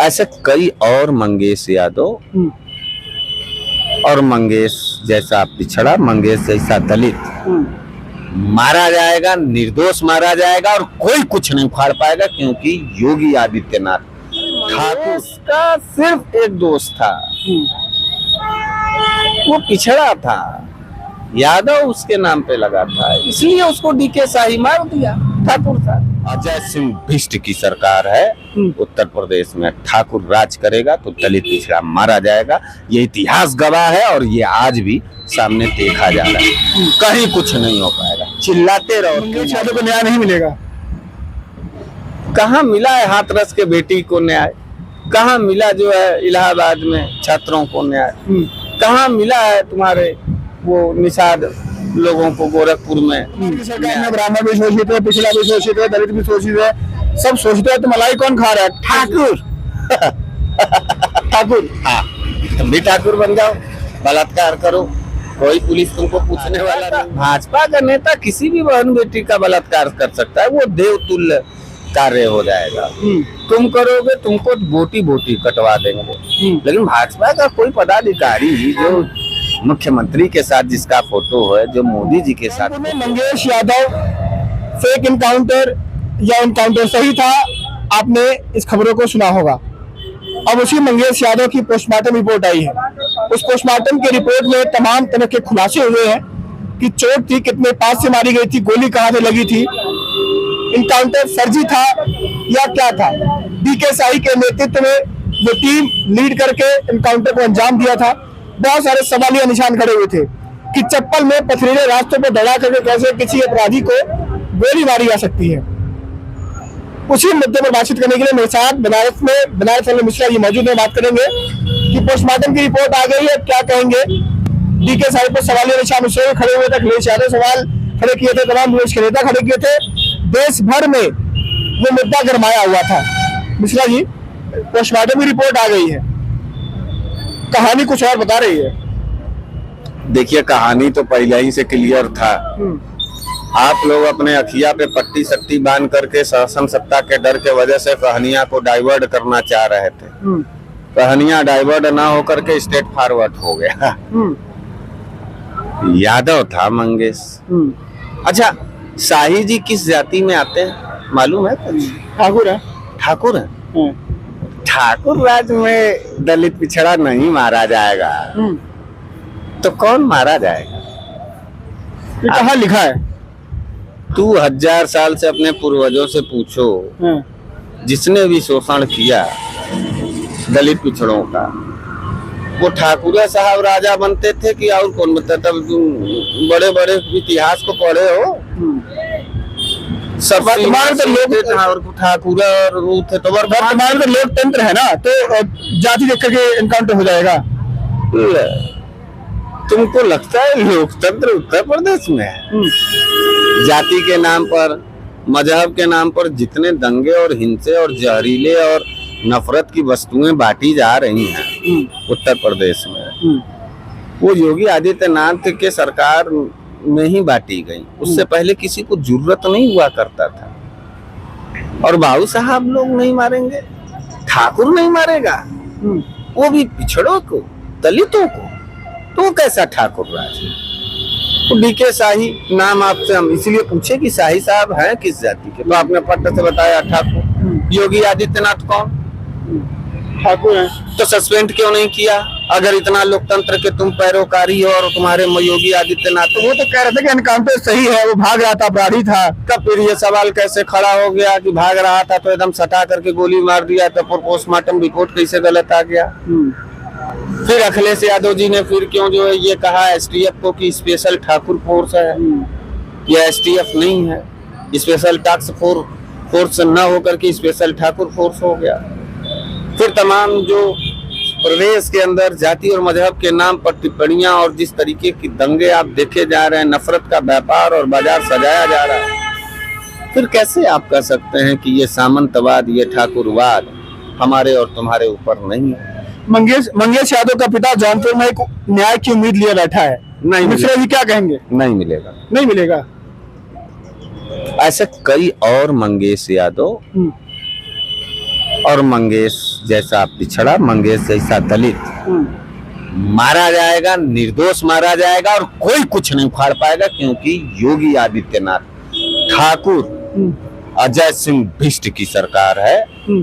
ऐसे कई और मंगेश यादव और मंगेश जैसा पिछड़ा, मंगेश जैसा दलित मारा जाएगा, निर्दोष मारा जाएगा और कोई कुछ नहीं उखाड़ पाएगा, क्योंकि योगी आदित्यनाथ ठाकुर का सिर्फ एक दोस्त था, वो पिछड़ा था, यादव उसके नाम पे लगा था, इसलिए उसको डीके शाही मार दिया। ठाकुर था। अजय सिंह बिष्ट की सरकार है उत्तर प्रदेश में, ठाकुर राज करेगा तो दलित पिछड़ा मारा जाएगा, ये इतिहास गवाह है और ये आज भी सामने देखा जा रहा है। कहीं कुछ नहीं हो पाएगा, चिल्लाते रहो। मंगेश यादव को न्याय नहीं मिलेगा। कहाँ मिला है हाथरस के बेटी को न्याय? कहाँ मिला जो है इलाहाबाद में छात्रों को न्याय? कहाँ मिला है तुम्हारे वो निषाद लोगों को गोरखपुर में? सरकार में ब्राह्मण भी शोषित है, पिछड़ा भी शोषित है, दलित भी शोषित है, सब शोषित है, तो मलाई कौन खा रहा है? ठाकुर। ठाकुर, हाँ, तुम भी ठाकुर बन जाओ, बलात्कार करो, कोई पुलिस तुमको पूछने वाला नहीं। भाजपा का नेता किसी भी बहन बेटी का बलात्कार कर सकता है, वो देवतुल्य कार्य हो जाएगा। तुम करोगे, तुमको बोटी बोटी कटवा देंगे। लेकिन भाजपा का कोई पदाधिकारी जो मुख्यमंत्री के साथ जिसका फोटो है, जो मोदी जी के साथ, मंगेश यादव फेक इनकाउंटर या इनकाउंटर सही था, आपने इस खबरों को सुना होगा। अब उसी मंगेश यादव की पोस्टमार्टम रिपोर्ट आई है। उस पोस्टमार्टम की रिपोर्ट में तमाम तरह के खुलासे हुए हैं कि चोट थी, कितने पास से मारी गई थी, गोली कहां से लगी थी, इनकाउंटर फर्जी था या क्या था। डीके शाही के नेतृत्व में वो टीम लीड करके इनकाउंटर को अंजाम दिया था। बहुत सारे सवालिया निशान खड़े हुए थे कि चप्पल में पथरीले रास्तों पर दौड़ा करके कैसे किसी अपराधी को गोली मारी जा सकती है। उसी मुद्दे पर बातचीत करने के लिए मेरे साथ बनारस वाले मिश्रा जी मौजूद है। बात करेंगे कि पोस्टमार्टम की रिपोर्ट आ गई है, क्या कहेंगे। डीके शाही पर सवालिया निशान उस खड़े हुए थे, अखिलेश यादव सवाल खड़े किए थे, तमाम विपक्ष के नेता खड़े किए थे, देश भर में वो मुद्दा गरमाया हुआ था। मिश्रा जी, पोस्टमार्टम की रिपोर्ट आ गई है, कहानी कुछ और बता रही है। देखिए, कहानी तो पहले ही से क्लियर था। आप लोग अपने अखिया पे पट्टी सट्टी बांध करके शासन सत्ता के डर के वजह से कहानियां को डाइवर्ट करना चाह रहे थे। कहानियां डाइवर्ट ना होकर के स्टेट फॉरवर्ड हो गया। यादव था मंगेश। अच्छा, शाही जी किस जाति में आते हैं मालूम है? ठाकुर है। ठाकुर है। ठाकुर राज में दलित पिछड़ा नहीं मारा जाएगा तो कौन मारा जाएगा? ये कहाँ लिखा है? 2000 साल से अपने पूर्वजों से पूछो, जिसने भी शोषण किया दलित पिछड़ों का, वो ठाकुर साहब राजा बनते थे कि और कौन बनता था? बड़े बड़े इतिहास को पढ़े हो, सब वर्तमान तो लोग ठाकुर थे, तो वर्तमान तो लोकतंत्र है ना, तो जाति देख करके इनकाउंटर हो जाएगा। तुमको लगता है लोकतंत्र उत्तर प्रदेश में है? जाति के नाम पर, मजहब के नाम पर जितने दंगे और हिंसे और जहरीले और नफरत की वस्तुएं बांटी जा रही हैं उत्तर प्रदेश में, वो योगी आदित्यनाथ के सरकार में ही बांटी गई। उससे पहले किसी को जरूरत नहीं हुआ करता था। और बाबू साहब लोग नहीं मारेंगे, ठाकुर नहीं मारेगा, वो भी पिछड़ों को, दलितों को, तो कैसा ठाकुर राज? तो डीके शाही नाम आपसे हम इसलिए पूछे कि शाही साहब हैं किस जाति के, तो आपने पट्ट से बताया ठाकुर। योगी आदित्यनाथ कौन? ठाकुर है। तो सस्पेंड क्यों नहीं किया? अगर इतना लोकतंत्र के तुम पैरोकारी हो और तुम्हारे योगी आदित्यनाथ, तो वो तो कह रहे थे कि इनकाउंटर सही है, वो भाग रहा था, अपराधी था। तब फिर ये सवाल कैसे खड़ा हो गया कि भाग रहा था तो एकदम सटा करके गोली मार दिया, तो पोस्टमार्टम रिपोर्ट कैसे गलत आ गया? फिर अखिलेश यादव जी ने फिर क्यों जो है ये कहा एसटीएफ को कि स्पेशल ठाकुर फोर्स है, ये एसटीएफ नहीं है, स्पेशल टास्क फोर्स न होकर के स्पेशल ठाकुर फोर्स हो गया। फिर तमाम जो प्रदेश के अंदर जाति और मजहब के नाम पर टिप्पणियां और जिस तरीके की दंगे आप देखे जा रहे हैं, नफरत का व्यापार और बाजार सजाया जा रहा है, फिर कैसे आप कह सकते हैं कि ये सामंतवाद, ये ठाकुरवाद हमारे और तुम्हारे ऊपर नहीं है? मंगेश यादव का पिता जौनपुर में एक न्याय की उम्मीद लिए बैठा है। नहीं मिश्रा जी क्या कहेंगे? नहीं मिलेगा। नहीं मिलेगा। ऐसे कई और मंगेश यादव और मंगेश जैसा पिछड़ा, मंगेश जैसा दलित मारा जाएगा, निर्दोष मारा जाएगा और कोई कुछ नहीं उखाड़ पाएगा, क्योंकि योगी आदित्यनाथ ठाकुर अजय सिंह बिष्ट की सरकार है।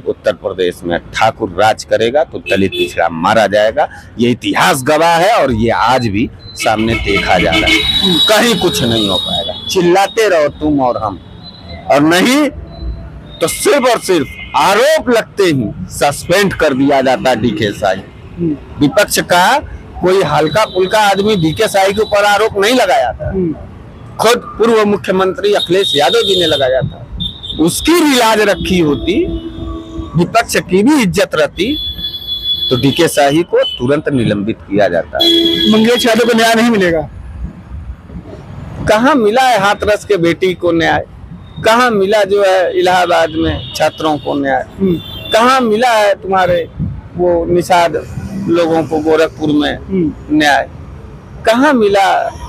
उत्तर प्रदेश में ठाकुर राज करेगा तो दलित पिछड़ा मारा जाएगा। ये इतिहास गवाह है और ये आज भी सामने देखा जा रहा है। कहीं कुछ नहीं हो पाएगा। चिल्लाते रहो तुम और हम, और नहीं तो सिर्फ और सिर्फ आरोप लगते ही सस्पेंड कर दिया जाता है डीके साई। विपक्ष का कोई हल्का फुल्का आदमी डीके साई के ऊपर आरोप नहीं लगाया था। खुद पूर्व मुख्यमंत्री अखिलेश यादव जी ने लगाया था। उसकी भी लाज रखी होती, विपक्ष की भी इज्जत रहती, तो डीके साही को तुरंत निलंबित किया जाता है। मंगेश यादव को न्याय नहीं मिलेगा। कहाँ मिला है हाथरस के बेटी को न्याय? कहाँ मिला जो है इलाहाबाद में छात्रों को न्याय? कहाँ मिला है तुम्हारे वो निषाद लोगों को गोरखपुर में न्याय? कहाँ मिला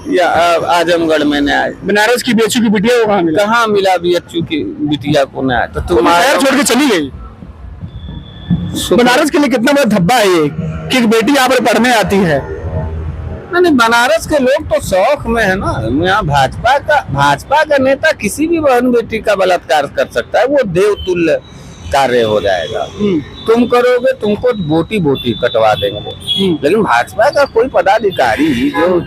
या आजमगढ़ में न्याय? बनारस की बीएचयू की बिटिया को कहाँ मिला? कहाँ मिला बीएचयू की बिटिया को न्याय? तो तुम शहर छोड़ के चली गई। बनारस के लिए कितना बड़ा धब्बा है ये कि एक बेटी यहाँ पर पढ़ने आती है। नहीं, बनारस के लोग तो शौक में है ना। यहाँ भाजपा का नेता किसी भी बहन बेटी का बलात्कार कर सकता है, वो देवतुल्य कार्य हो जाएगा। तुम करोगे, तुमको बोटी बोटी कटवा देंगे। लेकिन भाजपा का कोई पदाधिकारी जो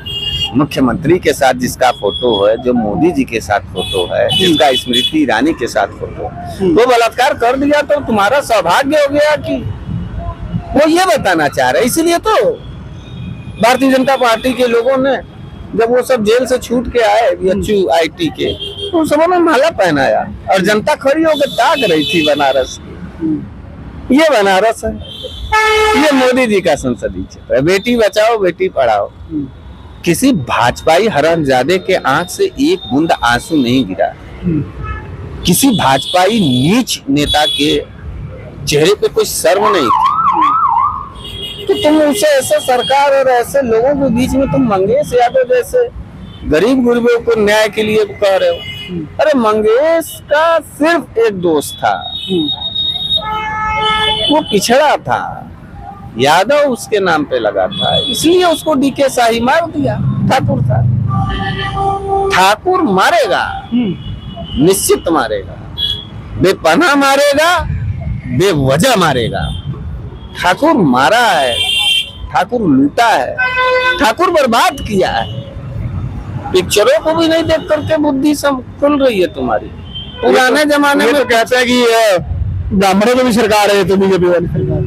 मुख्यमंत्री के साथ जिसका फोटो है, जो मोदी जी के साथ फोटो है, जिसका स्मृति ईरानी के साथ फोटो, वो बलात्कार कर दिया तो तुम्हारा सौभाग्य हो गया कि वो ये बताना चाह रहे। इसलिए तो भारतीय जनता पार्टी के लोगों ने जब वो सब जेल से छूट के आए बीएचयू आईटी के, तो सबों ने माला पहनाया और जनता खड़ी होकर ताक रही थी बनारस की। ये बनारस है, ये मोदी जी का संसदीय क्षेत्र है। बेटी बचाओ बेटी पढ़ाओ। किसी भाजपाई हरामजादे के आंख से एक बूंद आंसू नहीं गिरा। किसी भाजपाई नीच नेता के चेहरे पे कोई शर्म नहीं थी। तो तुम उसे ऐसे सरकार और ऐसे लोगों के बीच में तुम मंगेश यादव जैसे गरीब गुरबों को न्याय के लिए कह रहे हो। अरे मंगेश का सिर्फ एक दोस्त था, वो पिछड़ा था, यादव उसके नाम पे लगा था, इसलिए उसको डीके शाही मार दिया। ठाकुर था, ठाकुर मारेगा, निश्चित मारेगा, बेपनाह मारेगा, बेवजह मारेगा। ठाकुर मारा है, ठाकुर लूटा है, ठाकुर बर्बाद किया है। पिक्चरों को भी नहीं देख करके बुद्धि सब खुल रही है तुम्हारी। पुराने जमाने में तो कहते हैं कि ब्राह्मणों की भी सरकार है, तो बीजेपी वाली सरकार,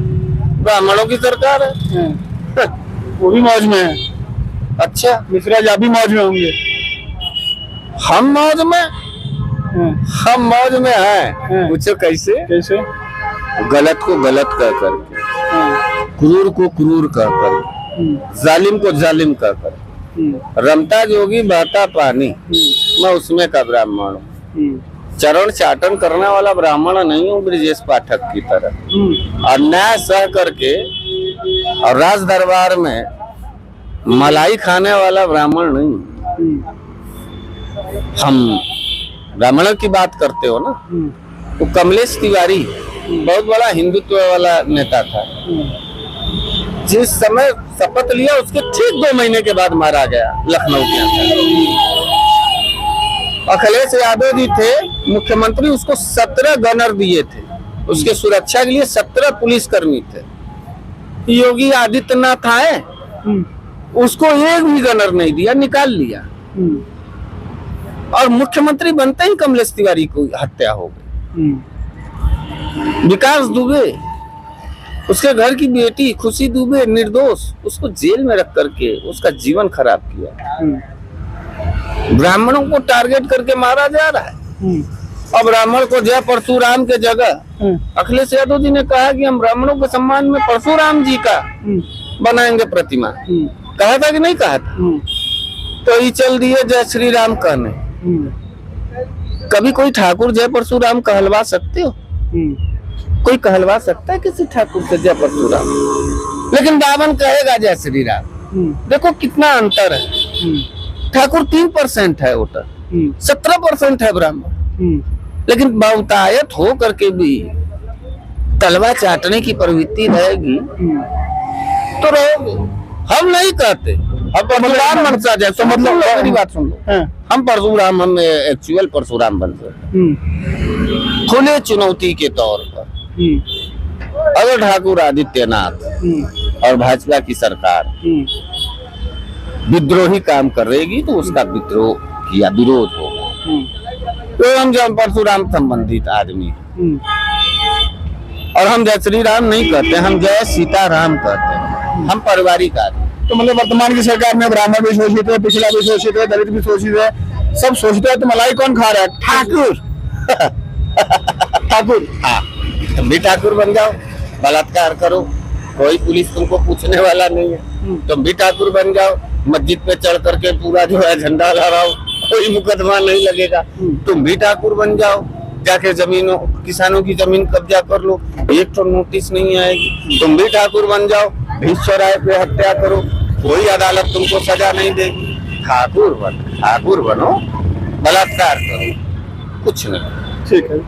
ब्राह्मणों की सरकार है, वो भी मौज में है। अच्छा, मिश्रा जी आप भी मौज में होंगे। हम मौज में, हम मौज में हैं। पूछो कैसे? कैसे? गलत को गलत कह करके, क्रूर को क्रूर कह कर, जालिम को जालिम कह कर, रमता जोगी बहता पानी, मैं उसमें का ब्राह्मण हूँ। चरण चाटन करने वाला ब्राह्मण नहीं हूँ ब्रजेश पाठक की तरह। और न्याय सह करके और राज दरबार में मलाई खाने वाला ब्राह्मण नहीं। हम ब्राह्मणों की बात करते हो ना, तो कमलेश तिवारी बहुत बड़ा हिंदुत्व वाला नेता था। जिस समय शपथ लिया उसके ठीक 2 महीने के बाद मारा गया लखनऊ के अंदर। अखिलेश यादव जी थे मुख्यमंत्री, उसको 17 गनर दिए थे, उसके सुरक्षा के लिए 17 पुलिसकर्मी थे। योगी आदित्यनाथ आए, उसको एक भी गनर नहीं दिया, निकाल लिया। और मुख्यमंत्री बनते ही कमलेश तिवारी को हत्या हो गई। विकास दुबे, उसके घर की बेटी खुशी दुबे निर्दोष, उसको जेल में रख करके उसका जीवन खराब किया। ब्राह्मणों को टारगेट करके मारा जा रहा है। और ब्राह्मण को जय परशुराम के जगह अखिलेश यादव जी ने कहा कि हम ब्राह्मणों के सम्मान में परशुराम जी का बनाएंगे प्रतिमा। कहा था कि नहीं कहा था? तो ये चल दिए जय श्री राम कहने। कभी कोई ठाकुर जय परशुराम कहलवा सकते हो? कोई कहलवा सकता है किसी ठाकुर से जय परशुराम? लेकिन रावण कहेगा जय श्री राम। देखो कितना अंतर है। ठाकुर 3% है वोटर, 17% है ब्राह्मण। लेकिन बहुतायत हो करके भी तलवा चाटने की प्रवृत्ति रहेगी तो रहोगे। हम नहीं कहते, अब परशुराम मनसा जैसे मतलब मेरी बात सुन लो, हाँ। हम परशुराम, हम एक्चुअल परशुराम बन सकते खुले चुनौती के तौर पर। अगर ठाकुर आदित्यनाथ और भाजपा की सरकार विद्रोही काम करेगी तो उसका विद्रोह या विरोध होगा। तो हम जब परशुराम संबंधित आदमी हैं और हम जय श्री राम नहीं कहते, हम जय सीताराम कहते हैं। हम पारिवारिक आदमी। तो मतलब वर्तमान की सरकार में ब्राह्मण भी शोषित है, पिछड़ा भी शोषित है, दलित भी शोषित है, सब शोषित है, तो मलाई कौन खा रहा है? ठाकुर ठाकुर। हाँ, तुम भी ठाकुर बन जाओ, बलात्कार करो, कोई पुलिस तुमको पूछने वाला नहीं है। तुम भी ठाकुर बन जाओ, मस्जिद पे चढ़ करके पूरा जो है झंडा लहराओ, कोई मुकदमा नहीं लगेगा। तुम भी ठाकुर बन जाओ, जाके जमीनों किसानों की जमीन कब्जा कर लो, एक तो नोटिस नहीं आएगी। तुम भी ठाकुर बन जाओ, बीच चौराहे पे हत्या करो, कोई अदालत तुमको सजा नहीं देगी। ठाकुर बनो, बलात्कार करो, कुछ नहीं। ठीक है।